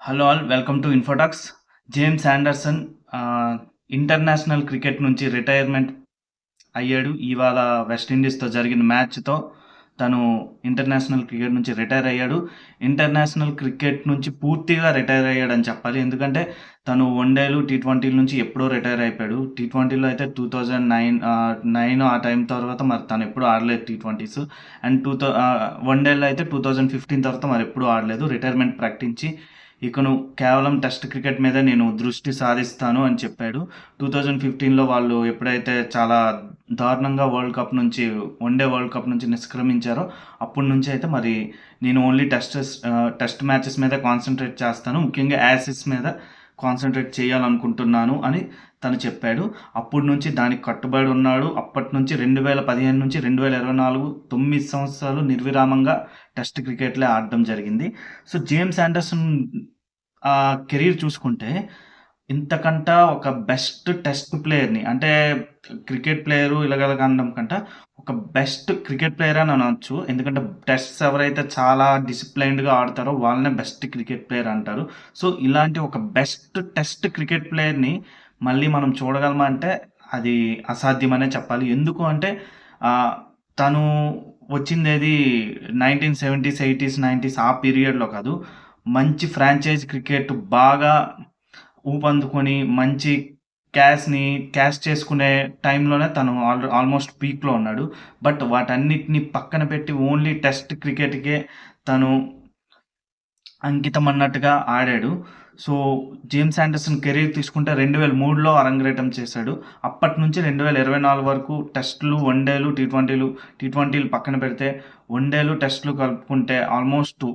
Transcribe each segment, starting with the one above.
Hello all, welcome to ఇన్ఫోటాక్స్. James Anderson international cricket నుంచి retirement అయ్యాడు. ఇవాళ వెస్టిండీస్తో జరిగిన మ్యాచ్తో తను ఇంటర్నేషనల్ క్రికెట్ నుంచి రిటైర్ అయ్యాడు. ఇంటర్నేషనల్ క్రికెట్ నుంచి పూర్తిగా రిటైర్ అయ్యాడని చెప్పాలి. ఎందుకంటే తను వన్డేలు T20 నుంచి ఎప్పుడో రిటైర్ అయిపోయాడు. T20లో అయితే 2009 ఆ టైం తర్వాత మరి తను ఎప్పుడు ఆడలేదు T20s. అండ్ వన్డేలో అయితే 2015 తర్వాత మరి ఎప్పుడు ఆడలేదు. రిటైర్మెంట్ ప్రకటించి ఇకను కేవలం టెస్ట్ క్రికెట్ మీద నేను దృష్టి సాధిస్తాను అని చెప్పాడు. 2015లో వాళ్ళు ఎప్పుడైతే చాలా దారుణంగా వన్డే వరల్డ్ కప్ నుంచి నిష్క్రమించారో అప్పటి నుంచి అయితే మరి నేను ఓన్లీ టెస్ట్ మ్యాచెస్ మీద కాన్సన్ట్రేట్ చేస్తాను, ముఖ్యంగా యాసిస్ మీద కాన్సన్ట్రేట్ చేయాలనుకుంటున్నాను అని తను చెప్పాడు. అప్పటి నుంచి దానికి కట్టుబడి ఉన్నాడు. అప్పటి నుంచి 2015 నుంచి 2024 9 సంవత్సరాలు నిర్విరామంగా టెస్ట్ క్రికెట్లే ఆడడం జరిగింది. సో జేమ్స్ ఆండర్సన్ కెరీర్ చూసుకుంటే ఇంతకంట ఒక బెస్ట్ టెస్ట్ ప్లేయర్ని, అంటే క్రికెట్ ప్లేయరు ఇలాగ అనడం కంట ఒక బెస్ట్ క్రికెట్ ప్లేయర్ అని అనవచ్చు. ఎందుకంటే టెస్ట్స్ ఎవరైతే చాలా డిసిప్లైన్డ్గా ఆడతారో వాళ్ళనే బెస్ట్ క్రికెట్ ప్లేయర్ అంటారు. సో ఇలాంటి ఒక బెస్ట్ టెస్ట్ క్రికెట్ ప్లేయర్ని మళ్ళీ మనం చూడగలమా అంటే అది అసాధ్యమనే చెప్పాలి. ఎందుకు అంటే తను వచ్చిందేది 1970s 80s 90s ఆ పీరియడ్లో కాదు. మంచి ఫ్రాంచైజ్ క్రికెట్ బాగా ఊపందుకొని మంచి క్యాష్ చేసుకునే టైంలోనే తను ఆల్మోస్ట్ పీక్లో ఉన్నాడు. బట్ వాటన్నిటిని పక్కన పెట్టి ఓన్లీ టెస్ట్ క్రికెట్కే తను అంకితం అన్నట్టుగా ఆడాడు. సో జేమ్స్ ఆండర్సన్ కెరీర్ తీసుకుంటే 2003లో అరంగేట్రం చేశాడు. అప్పటి నుంచి 2024 వరకు టెస్టులు, వన్డేలు, T20లు పక్కన పెడితే వన్డేలు టెస్టులు కలుపుకుంటే ఆల్మోస్ట్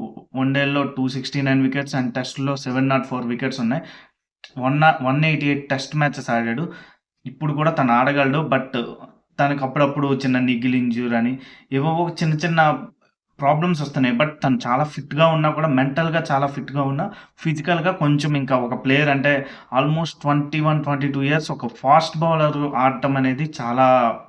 వన్డేల్లో 269 వికెట్స్ అండ్ టెస్టులో 704 వికెట్స్ ఉన్నాయి. 188 టెస్ట్ మ్యాచెస్ ఆడాడు. ఇప్పుడు కూడా తను ఆడగలడు. బట్ తనకు అప్పుడప్పుడు చిన్న నిగిల్ ఇంజ్యూరీ అని ఏవో చిన్న చిన్న ప్రాబ్లమ్స్ వస్తున్నాయి. బట్ తను చాలా ఫిట్గా ఉన్నా కూడా, మెంటల్గా చాలా ఫిట్గా ఉన్నా, ఫిజికల్గా కొంచెం ఇంకా ఒక ప్లేయర్ అంటే ఆల్మోస్ట్ 21-22 ఇయర్స్ ఒక ఫాస్ట్ బౌలర్ ఆడటం అనేది చాలా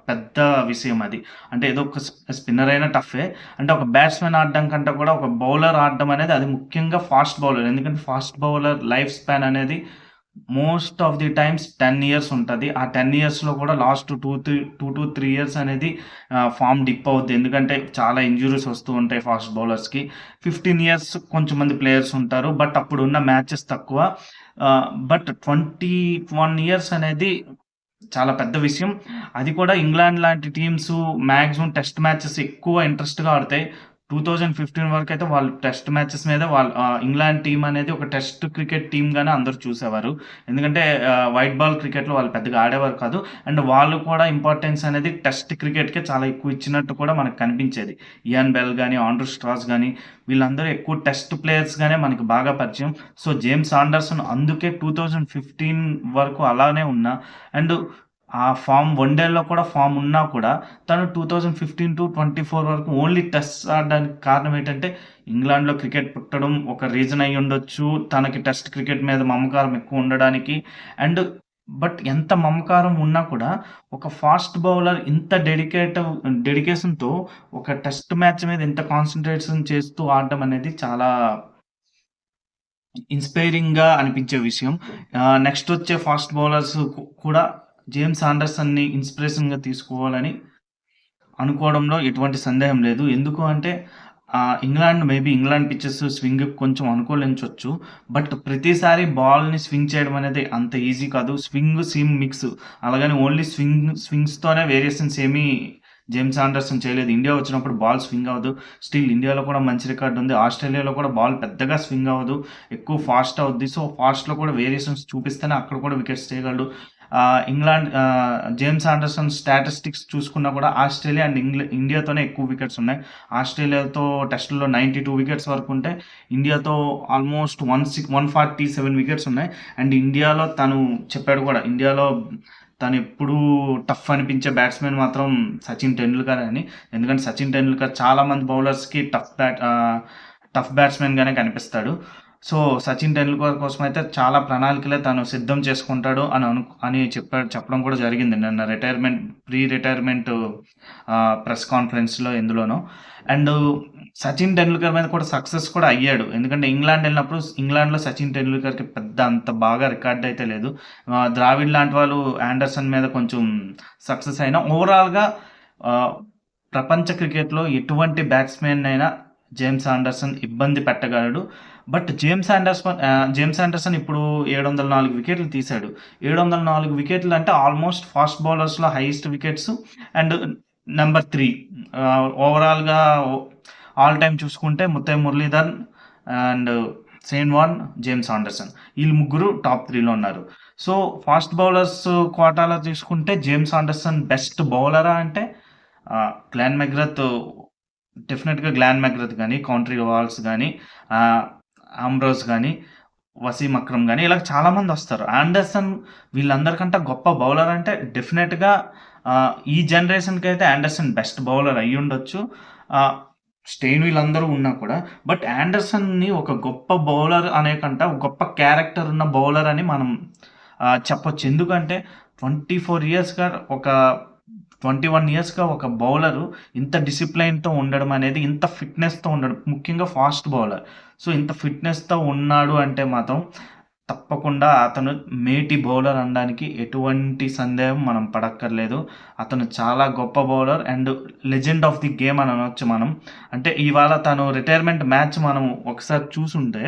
పెద్ద విషయం. అది అంటే ఏదో ఒక స్పిన్నర్ అయినా టఫే, అంటే ఒక బ్యాట్స్మెన్ ఆడడం కంటే కూడా ఒక బౌలర్ ఆడడం అనేది, అది ముఖ్యంగా ఫాస్ట్ బౌలర్. ఎందుకంటే ఫాస్ట్ బౌలర్ లైఫ్ స్పాన్ అనేది most of the times 10 years ఉంటుంది. ఆ 10 ఇయర్స్లో కూడా లాస్ట్ 2-3 ఇయర్స్ అనేది ఫామ్ డిప్ అవుద్ది. ఎందుకంటే చాలా ఇంజురీస్ వస్తూ ఉంటాయి ఫాస్ట్ బౌలర్స్కి. 15 ఇయర్స్ కొంచెం మంది ప్లేయర్స్ ఉంటారు, బట్ అప్పుడు ఉన్న మ్యాచెస్ తక్కువ. బట్ 21 ఇయర్స్ అనేది చాలా పెద్ద విషయం. అది కూడా ఇంగ్లాండ్ లాంటి టీమ్స్ మ్యాక్సిమం టెస్ట్ మ్యాచెస్ ఎక్కువ ఇంట్రెస్ట్గా ఆడతాయి. 2015 వరకు అయితే వాళ్ళు టెస్ట్ మ్యాచెస్ మీద ఇంగ్లాండ్ టీం అనేది ఒక టెస్ట్ క్రికెట్ టీమ్గానే అందరూ చూసేవారు. ఎందుకంటే వైట్ బాల్ క్రికెట్లో వాళ్ళు పెద్దగా ఆడేవారు కాదు. అండ్ వాళ్ళు కూడా ఇంపార్టెన్స్ అనేది టెస్ట్ క్రికెట్కే చాలా ఎక్కువ ఇచ్చినట్టు కూడా మనకు కనిపించేది. ఇయాన్ బెల్ కానీ, ఆండ్రూ స్ట్రాస్ కానీ వీళ్ళందరూ ఎక్కువ టెస్ట్ ప్లేయర్స్గానే మనకి బాగా పరిచయం. సో జేమ్స్ ఆండర్సన్ అందుకే 2015 వరకు అలానే ఉన్నా, అండ్ ఆ ఫామ్ వన్డేల్లో కూడా ఫామ్ ఉన్నా కూడా తను 2015-24 వరకు ఓన్లీ టెస్ట్ ఆడడానికి కారణం ఏంటంటే ఇంగ్లాండ్లో క్రికెట్ పుట్టడం ఒక రీజన్ అయ్యి ఉండొచ్చు, తనకి టెస్ట్ క్రికెట్ మీద మమకారం ఎక్కువ ఉండడానికి. అండ్ బట్ ఎంత మమకారం ఉన్నా కూడా ఒక ఫాస్ట్ బౌలర్ ఇంత డెడికేషన్తో ఒక టెస్ట్ మ్యాచ్ మీద ఇంత కాన్సన్ట్రేషన్ చేస్తూ ఆడడం అనేది చాలా ఇన్స్పైరింగ్గా అనిపించే విషయం. నెక్స్ట్ వచ్చే ఫాస్ట్ బౌలర్స్ కూడా జేమ్స్ ఆండర్సన్ని ఇన్స్పిరేషన్గా తీసుకోవాలని అనుకోవడంలో ఎటువంటి సందేహం లేదు. ఎందుకు అంటే ఇంగ్లాండ్ పిచ్చెస్ స్వింగ్ కొంచెం అనుకూలించవచ్చు. బట్ ప్రతిసారి బాల్ని స్వింగ్ చేయడం అనేది అంత ఈజీ కాదు. స్వింగ్ సీమ్ మిక్స్, అలాగని ఓన్లీ స్వింగ్స్తోనే వేరియేషన్స్ ఏమీ జేమ్స్ ఆండర్సన్ చేయలేదు. ఇండియా వచ్చినప్పుడు బాల్ స్వింగ్ అవ్వదు. స్టిల్ ఇండియాలో కూడా మంచి రికార్డు ఉంది. ఆస్ట్రేలియాలో కూడా బాల్ పెద్దగా స్వింగ్ అవ్వదు, ఎక్కువ ఫాస్ట్ అవుద్ది. సో ఫాస్ట్లో కూడా వేరియేషన్స్ చూపిస్తేనే అక్కడ కూడా వికెట్స్ చేయగలడు. జేమ్స్ ఆండర్సన్ స్టాటిస్టిక్స్ చూసుకున్నా కూడా ఆస్ట్రేలియా అండ్ ఇండియాతోనే ఎక్కువ వికెట్స్ ఉన్నాయి. ఆస్ట్రేలియాతో టెస్టుల్లో 92 వికెట్స్ వరకు ఉంటే ఇండియాతో ఆల్మోస్ట్ 147 వికెట్స్ ఉన్నాయి. అండ్ ఇండియాలో తను చెప్పాడు కూడా, ఇండియాలో తను ఎప్పుడూ టఫ్ అనిపించే బ్యాట్స్మెన్ మాత్రం సచిన్ టెండూల్కర్ అని. ఎందుకంటే సచిన్ టెండూల్కర్ చాలామంది బౌలర్స్కి టఫ్ బ్యాట్స్మెన్గానే కనిపిస్తాడు. సో, 'సచిన్ టెండూల్కర్' కోసమైతే చాలా ప్రణాళికలే తను సిద్ధం చేసుకుంటాడు అని చెప్పడం కూడా జరిగింది. నిన్న ప్రీ రిటైర్మెంట్ ప్రెస్ కాన్ఫరెన్స్‌లో ఎందులోనో. అండ్ 'సచిన్ టెండూల్కర్' మీద కూడా సక్సెస్ కూడా అయ్యాడు. ఎందుకంటే ఇంగ్లాండ్‌లో 'సచిన్ టెండూల్కర్‌కి' పెద్ద అంత బాగా రికార్డ్ అయితే లేదు. ద్రావిడ్ లాంటి వాళ్ళు 'ఆండర్సన్' మీద కొంచెం సక్సెస్ అయినా ఓవరాల్‌గా ప్రపంచ క్రికెట్‌లో ఎటువంటి బ్యాట్స్‌మెన్ అయినా జేమ్స్ ఆండర్సన్ ఇబ్బంది పెట్టగలడు. బట్ జేమ్స్ ఆండర్సన్ ఇప్పుడు 704 వికెట్లు తీశాడు. 704 వికెట్లు అంటే ఆల్మోస్ట్ ఫాస్ట్ బౌలర్స్‌లో హైయెస్ట్ వికెట్స్ అండ్ నంబర్ 3 ఓవరాల్‌గా ఆల్ టైమ్ చూసుకుంటే Muttiah Muralitharan and Shane Warne, James Anderson వీళ్ళు ముగ్గురు టాప్ 3లో ఉన్నారు. సో, ఫాస్ట్ బౌలర్స్ కోటాలో తీసుకుంటే జేమ్స్ ఆండర్సన్ బెస్ట్ బౌలరా అంటే గ్లెన్ మెగ్రత్ డెఫినెట్‌గా గ్లాన్ మెగ్రత్ గానీ, కౌంట్రీ వాల్స్ గానీ, ఆంబ్రోస్ గానీ, వసీం అక్రమ్ గానీ ఇలా చాలామందొస్తారు. ఆండర్సన్ వీళ్ళందరికంటే గొప్ప బౌలర్ అంటే డెఫినెట్‌గా ఈ జనరేషన్‌కైతే ఆండర్సన్ బెస్ట్ బౌలర్ అయ్యుండొచ్చు. స్టెయిన్ వీళ్ళందరూ ఉన్నా కూడా. బట్ ఆండర్సన్‌ని ఒక గొప్ప బౌలర్ అనే కంటే ఒక గొప్ప క్యారెక్టర్ ఉన్న బౌలర్ అని మనం చెప్పొచ్చు. ఎందుకంటే 21 ఇయర్స్‌గా ఒక బౌలరు ఇంత డిసిప్లైన్‌తో ఉండడం అనేది, ఇంత ఫిట్‌నెస్‌తో ఉండడం, ముఖ్యంగా ఫాస్ట్ బౌలర్. సో, ఇంత ఫిట్‌నెస్‌తో ఉన్నాడు అంటే మాత్రం తప్పకుండా అతను మేటి బౌలర్ అనడానికి ఎటువంటి సందేహం మనం పడక్కర్లేదు. అతను చాలా గొప్ప bowler and legend of the game అని అనొచ్చు మనం. అంటే ఇవాళ తను రిటైర్మెంట్ మ్యాచ్ మనం ఒకసారి చూసుంటే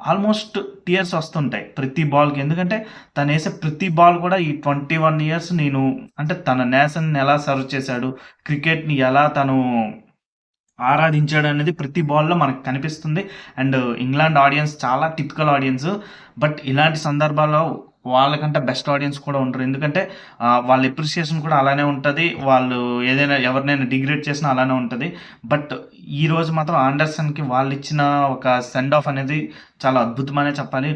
ఆల్మోస్ట్ టీయర్స్ వస్తుంటాయి ప్రతి బాల్‌కి. ఎందుకంటే తనేసే ప్రతి బాల్ కూడా ఈ 21 ఇయర్స్ అంటే తన నేషన్‌ని ఎలా సర్వ్ చేశాడు, క్రికెట్‌ని ఎలా తను ఆరాధించాడనేది ప్రతి బాల్‌లో మనకు కనిపిస్తుంది. అండ్ ఇంగ్లాండ్ ఆడియన్స్ చాలా టిపికల్ ఆడియన్స్. బట్ ఇలాంటి సందర్భాల్లో వాళ్ళకంటే బెస్ట్ ఆడియన్స్ కూడా ఉండరు. ఎందుకంటే వాళ్ళ అప్రిసియేషన్ కూడా అలానే ఉంటది. వాళ్ళు ఎవరినైనా డిగ్రేడ్ చేసినా అలానే ఉంటది. బట్ ఈరోజు మాత్రం ఆండర్సన్‌కి వాళ్ళిచ్చిన ఒక సెండ్ ఆఫ్ అనేది చాలా అద్భుతమనే చెప్పాలి.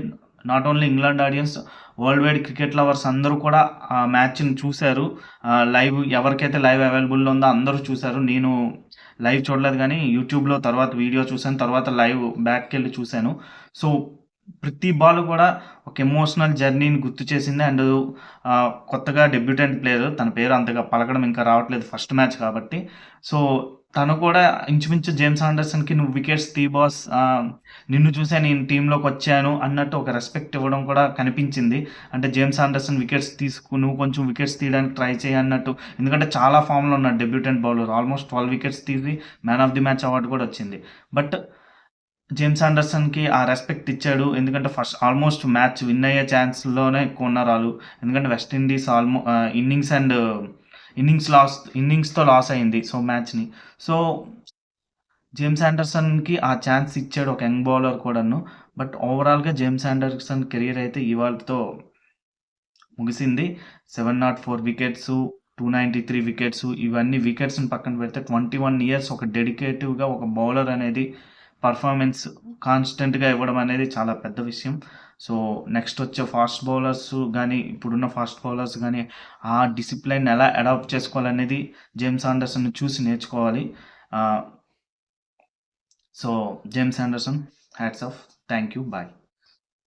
Not only England audience, world wide cricket lovers అందరూ కూడా ఆ మ్యాచ్‌ని చూసారు. ఎవరికైతే లైవ్ అవైలబుల్‌లో ఉందో అందరూ చూసారు. నేను లైవ్ చూడలేదు గానీ యూట్యూబ్‌లో తర్వాత వీడియో చూసాను. తర్వాత లైవ్ బ్యాక్‌కెళ్ళి చూసాను. సో, ప్రతి బాల్ కూడా ఒక ఎమోషనల్ జర్నీని గుర్తు చేసింది. అండ్ కొత్తగా డెబ్యూటెంట్ ప్లేయర్, తన పేరు అంతగా పలకడం ఇంకా రావట్లేదు ఫస్ట్ మ్యాచ్ కాబట్టి. సో, తను కూడా ఇంచుమించు జేమ్స్ ఆండర్సన్‌కి "నువ్వు వికెట్స్ తీ బాస్, నిన్ను చూసే నేను టీమ్‌లోకొచ్చాను" అన్నట్టు ఒక రెస్పెక్ట్ ఇవ్వడం కూడా కనిపించింది. అంటే జేమ్స్ ఆండర్సన్ నువ్వు కొంచెం వికెట్స్ తీయడానికి ట్రై చెయి అన్నట్టు. ఎందుకంటే చాలా ఫామ్‌లో ఉన్నాడు డెబ్యూటెంట్ బౌలర్. ఆల్మోస్ట్ 12 వికెట్స్ తీసి man of the match award కూడా వచ్చింది. బట్ జేమ్స్ ఆండర్సన్‌కి ఆ రెస్పెక్ట్ ఇచ్చాడు. ఎందుకంటే ఆల్మోస్ట్ మ్యాచ్ విన్ అయ్యే ఛాన్స్‌లోనే ఎక్కువున్నారు ఆళ్ళు. ఎందుకంటే వెస్ట్ ఇండీస్ ఇన్నింగ్స్‌తో లాస్ అయింది. సో, మ్యాచ్‌ని. సో, జేమ్స్ ఆండర్సన్‌కి ఆ ఛాన్స్ ఇచ్చాడు ఒక యంగ్ బౌలర్ కూడాను. బట్ ఓవరాల్‌గా జేమ్స్ ఆండర్సన్ కెరియర్ అయితే ఇవాల్టితో ముగిసింది. 704 వికెట్సు, 293 వికెట్సు, ఇవన్నీ వికెట్స్‌ని పక్కన పెడితే 21 ఇయర్స్ ఒక డెడికేటివ్‌గా ఒక బౌలర్ అనేది పర్ఫార్మెన్స్ కాన్స్టెంట్‌గా ఇవ్వడం అనేది చాలా పెద్ద విషయం. సో, నెక్స్ట్ వచ్చే ఫాస్ట్ బౌలర్స్ గానీ, ఇప్పుడున్న ఫాస్ట్ బౌలర్స్ గానీ ఆ డిసిప్లిన్ ఎలా అడాప్ట్ చేసుకోవాలనేది జేమ్స్ ఆండర్సన్‌ని చూసి నేర్చుకోవాలి. So, James Anderson hats off. Thank you. Bye.